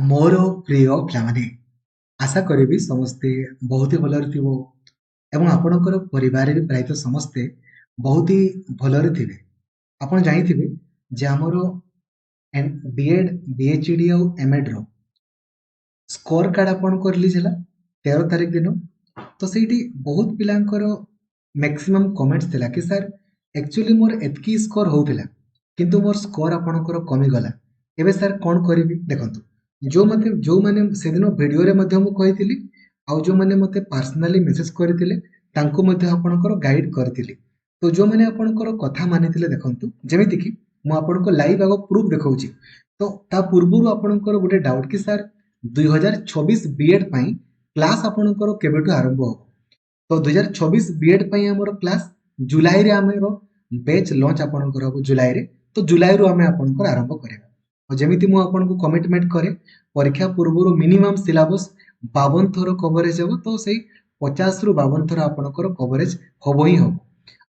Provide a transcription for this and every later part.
मोर प्रिय पिलामाने आशा करी समस्ते बहुत ही भलरे थिबो एवं आपणकर परिवार भी प्रायतः समस्ते बहुत ही भलरे थिबे। आपण जानिथिबे जे हमर बीएड बीएचडी और एमएड रो स्कोर कार्ड आपणकर रिलीज ହେଲା 13 तारिख दिन। तो ସେଇଠି ବହୁତ ପିଲାଙ୍କର मैक्सिमम कमेंट्स थिला कि सर एक्चुअली मोर एतकी स्कोर होउथिला किंतु मोर स्कोर आपणकर कमी गला। एबे सर कोन करिवि देखंतु जो माने से दिन वीडियो रे मध्य मु कहिथिली आ जो माने मते पर्सनली मेसेज करथिले तांको मध्य आपणकर गाइड करथिली। तो जो माने आपणकर कथा मानिथिले देखंतु जेमिति कि मु आपणको लाइव आगो प्रूफ देखौची। तो ता पूर्वरु आपणकर गोटे डाउट कि सर 2026 बीएड पई क्लास आपणकर केबेटु आरंभ हो। तो 2026 बीएड पई हमर क्लास जुलाई रे हमर बैच लॉन्च आपणकर हो जुलाई रे। तो जुलाई रु हमें आपणकर आरंभ करेबा। और जेमिति मु आपनको कमिटमेंट करे परीक्षा पूर्व मिनिमम सिलेबस 52 थर कवरेज हो। तो सही 50 रु 52 थर आपणकर कवरेज होबो ही होबो।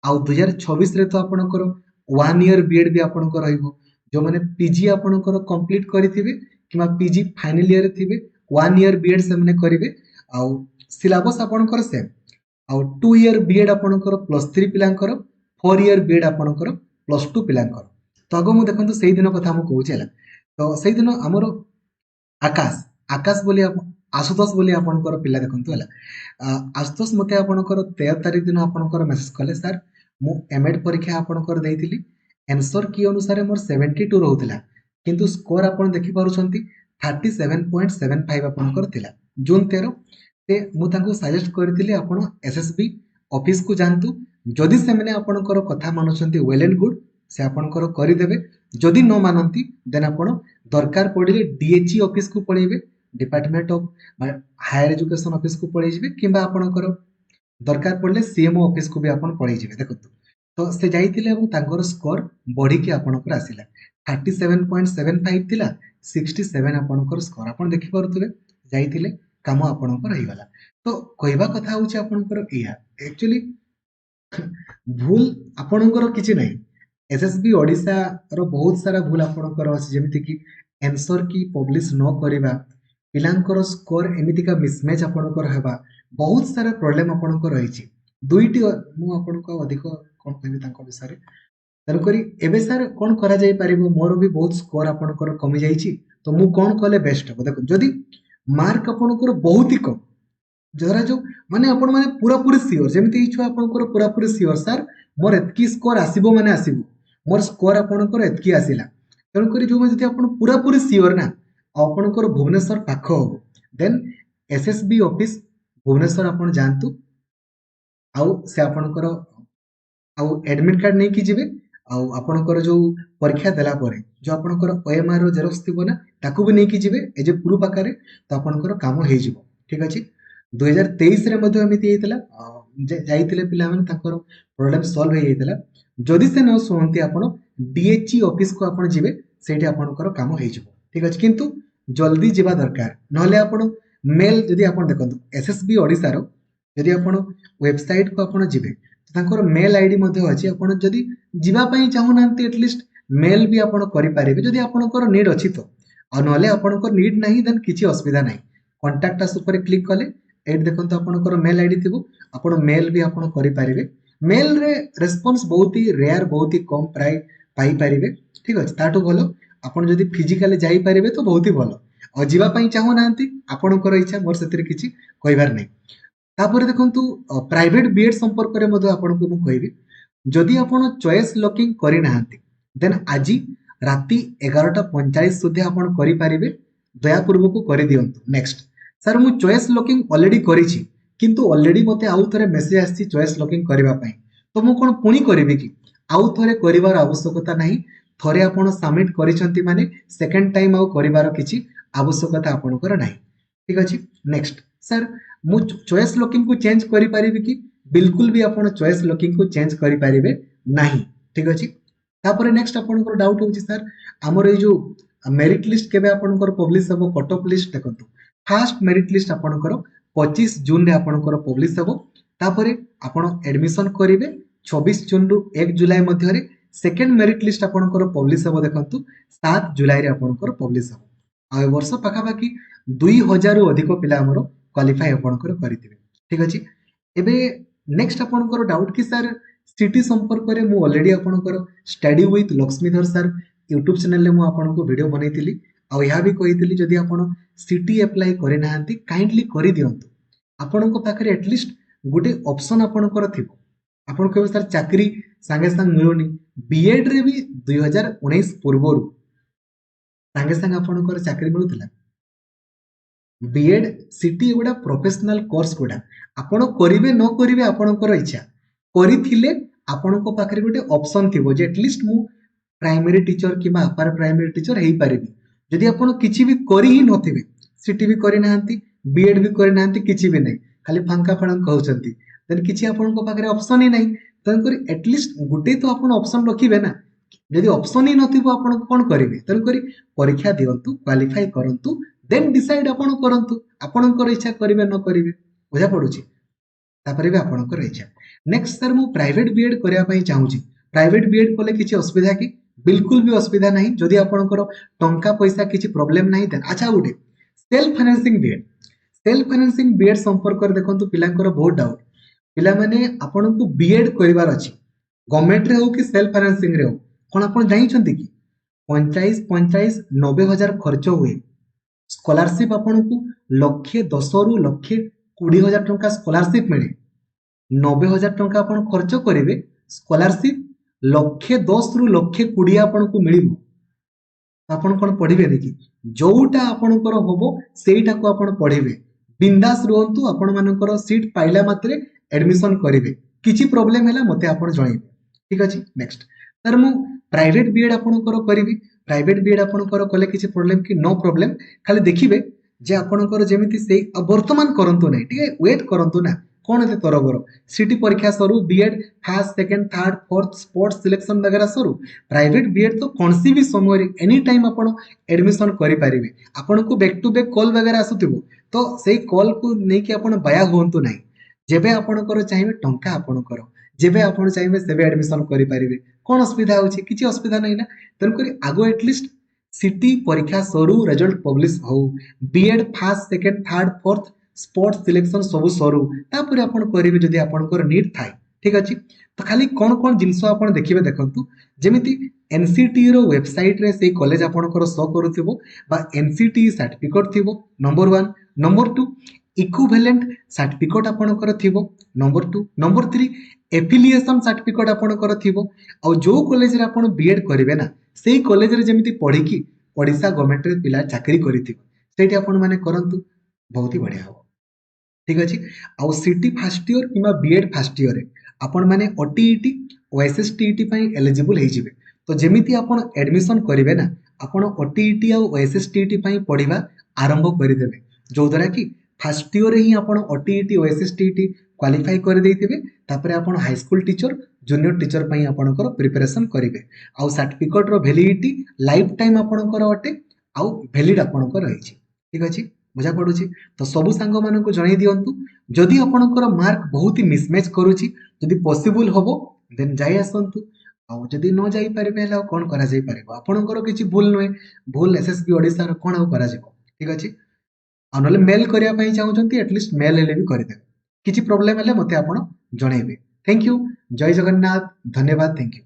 आ 2026 रे तो आपणकर 1 ईयर बीएड भी आपणकर रहइबो। जो माने पीजी आपणकर कंप्लीट करिथिबे किमा पीजी फाइनल ईयर थिबे 1 ईयर बीएड से माने करिवे। आ सिलेबस आपणकर सेम आ 2 ईयर बीएड आपणकर +3 पिलांकर 4 ईयर बीएड आपणकर +2 पिलांकर। तो आगो मु देखंतु सेही दिन कथा मु कहूची हला। तो सेही दिन हमर आकाश आकाश बोली आशुतोष बोली आपणकर पिला देखंतु हला। आशुतोष मते आपणकर 13 तारिख दिन आपणकर मेसेज कले सर मु एमएड परीक्षा आपणकर देइथिली आंसर की अनुसार मोर 72 रहउतिला किंतु स्कोर आपण देखि पारुछंती 37.75 आपणकर थिला। जून 13 ते मु तांको सजेस्ट करथिली आपण एसएसबी ऑफिस को जानतु जदि से माने आपणकर कथा मानुछंती वेल एंड गुड से आपणकर करि देबे। जदि न मानंती देन आपण दरकार पड़िले डीएचई ऑफिस को पळेबे department of higher education office को पळै जिवे किंबा आपणकर दरकार पड़ले सीएमओ ऑफिस को भी आपण पळै जिवे। देखंतु तो से जाइतिले एवं तांकर स्कोर बढ़ी के आपणकर आसिला 37.75 थिला 67 आपणकर स्कोर आपण देखि पारुथिबे जाइतिले काम आपणकर रही गला। तो कहबा कथा होची आपणकर इया एक्चुअली भूल आपणकर किछि नै एसएसबी ओडिसा रो बहुत सारा भूल आपणकर अछि जेमिति कि आंसर की पब्लिश न करिबा पिलांकर स्कोर एमिति का मिसमैच आपणकर हेबा बहुत सारा प्रॉब्लम आपणकर रहिछि। दुईटी मु आपणको अधिक कोन कहबी तांको विषय रे तनकरी एबे सर कोन करा जाय परिबो मोर भी बहुत स्कोर आपणकर कमी जाइछि। तो मु कोन कले बेस्ट हो देखो जदि मार्क आपणकर बहुत ही कम जरा जो माने आपण माने पूरा पूरी सियोर जेमिति इ छुआ आपणकर पूरा पूरी सियोर सर मोर एतकी स्कोर आसीबो माने आसीबो मोर स्कोर आपणकर एतकी आसीला तनकरी जो जदि आपण पूरा पूरी सियोर ना आपणकर भुवनेश्वर पाख हो देन एसएसबी ऑफिस भुवनेश्वर आपण जानतु आउ से आपणकर आउ एडमिट कार्ड नै कि जिवे आउ आपणकर जो परीक्षा देला परे जो आपणकर ओएमआर रो जेरॉक्स थिबो ना ताकू भी नै कि जिवे ए जे प्रूफ आकारे तो आपणकर काम हे जिवो। ठीक अछि 2023 रे मध्ये एमिति हेतला जाइतिले पिला माने ताकर प्रॉब्लम सॉल्व हे हेतला। जदि से न सुनती आपण डीएचई ऑफिस को आपण जिवे सेठी आपणकर काम हे जिवो। ठीक अछि किंतु जल्दी जिबा दरकार नहले आपण मेल जदि आपण देखंतु एसएसबी ओडिसा रो जदि आपण वेबसाइट को आपण जिवे तांकर मेल आईडी मध्ये अछि आपण जदि जिबा पई चाहू नांती एटलीस्ट मेल भी आपण करि पारिबे जदि आपणकर नीड अछि तो आ नहले आपणकर नीड नाही देन किछि असुविधा नाही कांटेक्ट अस ऊपर क्लिक कले एट देखंतु आपणकर मेल आईडी थिबो आपण मेल भी आपण करि पारिबे। मेल रे रिस्पांस बहुत ही रेयर बहुत ही कम प्राय पाई पारिबे। ठीक अछि ताटो भलो आपण जदि फिजिकली जाई पारिबे तो बहुत ही भलो आ जिबा पई चाहू नांती आपणकर इच्छा मोर सेतिर किछि कहबार नै। तापर देखंतु प्राइवेट बीएड संपर्क रे मध्ये आपनको मु कहबी जदि आपण चॉइस लॉकिंग करि नाहंती देन आजि राती 11:45 सुद्धे आपण करि पारिबे दयापूर्वक करि दियंतु। नेक्स्ट सर मु चॉइस लॉकिंग ऑलरेडी करिछि किंतु ऑलरेडी मते आउ थरे मेसेज आछि चॉइस लॉकिंग करिवा पई तो मु कोन पुनी करिवि कि आउ थरे करिवार आवश्यकता नाही थरे आपण सबमिट करिसंती माने सेकंड टाइम आउ करिवार किछि आवश्यकता आपणकर नाही। ठीक अछि नेक्स्ट सर मु चॉइस लॉकिंग को चेंज करि पारिबि कि बिल्कुल भी आपण चॉइस लॉकिंग को चेंज करि पारिबे नाही। ठीक अछि तापर नेक्स्ट आपणकर डाउट होछि सर हमर ए जो मेरिट लिस्ट केबे आपणकर पब्लिश हबो कट ऑफ लिस्ट देखंतु फर्स्ट मेरिट लिस्ट आपणकर 25 जून रे आपणकर पब्लिश हबो तापर आपण एडमिशन करिवे 26 जून रु 1 जुलाई मध्ये रे सेकंड मेरिट लिस्ट आपणकर पब्लिश हबो देखंतु 7 जुलाई रे आपणकर पब्लिश हबो आ ए वर्ष पाखापाखि 2000 रु अधिक पिला हमरो क्वालिफाई आपणकर करिथिबे ठीक अछि एबे नेक्स्ट आपणकर डाउट कि सर सिटी संपर्क रे मु ऑलरेडी आपणकर study with Lakshmidhar sir YouTube channel रे मु आपनको वीडियो बनैतिली आ यहा भी कहितिली जदि आपण सिटी अप्लाई करे नाहंती काइंडली करि दियंतु आपनको पाखरे एटलिस्ट गोटे ऑप्शन आपणकर थिबो आपण कहबे सर चाकरी संगे संग मिलुनी बीएड रे भी 2019 पूर्वरु संगे संग आपणकर चाकरी मिलुथिला बीएड सिटी एगुड़ा प्रोफेशनल कोर्स गुड़ा आपण करिवे न करिवे आपणकर इच्छा करिथिले आपणको पाखरे गोटे ऑप्शन थिबो जे एटलिस्ट मु प्राइमरी टीचर किबा अपर प्राइमरी टीचर हेई पारिबी जदि आपण किछि भी करि ही नथिबे सिटी भी करि नाहंती बीएड भी करि नाहंती किछि भी नै खाली फांका फांका कहउचंती देन किछि आपणको पाखरे ऑप्शन ही नै तन करी एटलिस्ट गुटे तो आपण ऑप्शन रखिबे ना जदि ऑप्शन ही नथिबो आपण कोन करिवे तन करी परीक्षा दियंतु क्वालिफाई करंतु देन डिसाइड आपण करंतु आपणकर इच्छा करिवे न करिवे बुझा पडुची तापरे भी आपणकर इच्छा नेक्स्ट सर मु प्राइवेट बीएड करिया पई चाहूची प्राइवेट बीएड कोले किछि असुविधा की बिल्कुल भी असुविधा नहीं जदि आपणकर टंका पैसा किछि प्रॉब्लम नहीं देन अच्छा गुटे सेल्फ फाइनेंसिंग बीएड संपर्क कर देखंतु पिलांकर बहुत डाउट पिला माने आपनको बीएड करिवार अछि गवर्नमेंट रे हो कि सेल्फ फाइनेंसिंग रे हो कोन आपण जानि छथि कि 55 90 हजार खर्च हुए स्कॉलरशिप आपनको लक्षे 10 रु लक्षे 20 हजार टंका स्कॉलरशिप मिले 90 हजार टंका आपण खर्च करेंगे स्कॉलरशिप लक्षे 10 रु लक्षे 20 आपनको मिलिबो आपण कोन पढिबे देखि जोटा आपणकर होबो सेटा को आपण पढिबे बिंदास रहंतु आपण मानकर सीट पाइला मात्रे एडमिशन करिवे किछि प्रॉब्लम हैला मते आपण जणाइबे ठीक अछि नेक्स्ट सर मु प्राइवेट बीएड आपणकर करिवि प्राइवेट बीएड आपणकर कले किछि प्रॉब्लम कि नो प्रॉब्लम खाली देखिबे जे आपणकर जेमिति से वर्तमान करंतु नै ठीक वेट करंतु ना कोन एते तरबर सिटी परीक्षा सरू BEd first second third fourth sports selection वगैरह सरू प्राइवेट बीएड तो कोनसी भी समय एनी टाइम आपण एडमिशन करि परिबे आपनको बैक टू बैक कॉल वगैरह आसुथिबो तो सेही कॉल को नै कि आपण बाया होंतु नै जेबे आपणकर चाहिबे टंका आपणकर जेबे आपण चाहिबे सेबे एडमिशन करि परिबे कोन असुविधा होछि किछि असुविधा नै ना तन करी आगो एटलिस्ट सिटी परीक्षा सरू रिजल्ट पब्लिश हो BEd first second third fourth sports selection सब सरू तापर आपण करिवे जदि आपणकर नीड थाय ठीक अछि तो खाली कोन कोन जिंस आपण देखिबे देखंतु जेमिति एनसीटी रो वेबसाइट रे से कॉलेज आपणकर शो करूथिबो बा एनसीटी सर्टिफिकेट थिबो नंबर 1 नंबर 2 इक्विवेलेंट सर्टिफिकेट आपणकर थिबो नंबर 2 नंबर 3 एफिलिएशन सर्टिफिकेट आपणकर थिबो आ जो कॉलेज रे आपण बीएड करिवे ना सेही कॉलेज रे जेमिति पढी कि ओडिसा गवर्नमेंट रे पिला चाकरी करिथिबो सेठी आपण माने करंतु बहुत ही बढ़िया हो ठीक अछि आ सिटी फर्स्ट ईयर किबा बीएड फर्स्ट ईयर रे आपण माने ओटीईटी ओएसएसटीईटी पई एलिजिबल हे जिवे तो जेमिति आपण एडमिशन करिवे ना आपण ओटीईटी आ ओएसएसटीईटी पई पढिबा आरंभ करि देबे जो द्वारा कि फर्स्ट ईयर रे ही आपण ओटीईटी ओएसएसटीईटी क्वालिफाई कर देथिबे तापरे आपण high school teacher junior teacher पई आपणकर प्रिपरेशन करिवे आ सर्टिफिकेट रो वैलिडिटी लाइफ टाइम आपणकर अटे आ वैलिड आपणकर रहिछि ठीक अछि बुझा पड़ुछि तो सबु सांग मानक जणाई दियंतु जदि आपणकर मार्क बहुत ही मिसमैच करूछि जदि पॉसिबल होबो देन जाई आसंतु आ जदि न जाई परिबे हला कोन करा जाई परिबो आपणकर किछि भूल नय भूल एसएसबी ओडिसा रो कोन हो करा जिवो ठीक अछि आ नले मेल करिया पई चाहउछंती एटलीस्ट मेल हेले भी करि दे किछि प्रॉब्लम हेले मते आपण जणाइबे थैंक यू जय जगन्नाथ धन्यवाद थैंक यू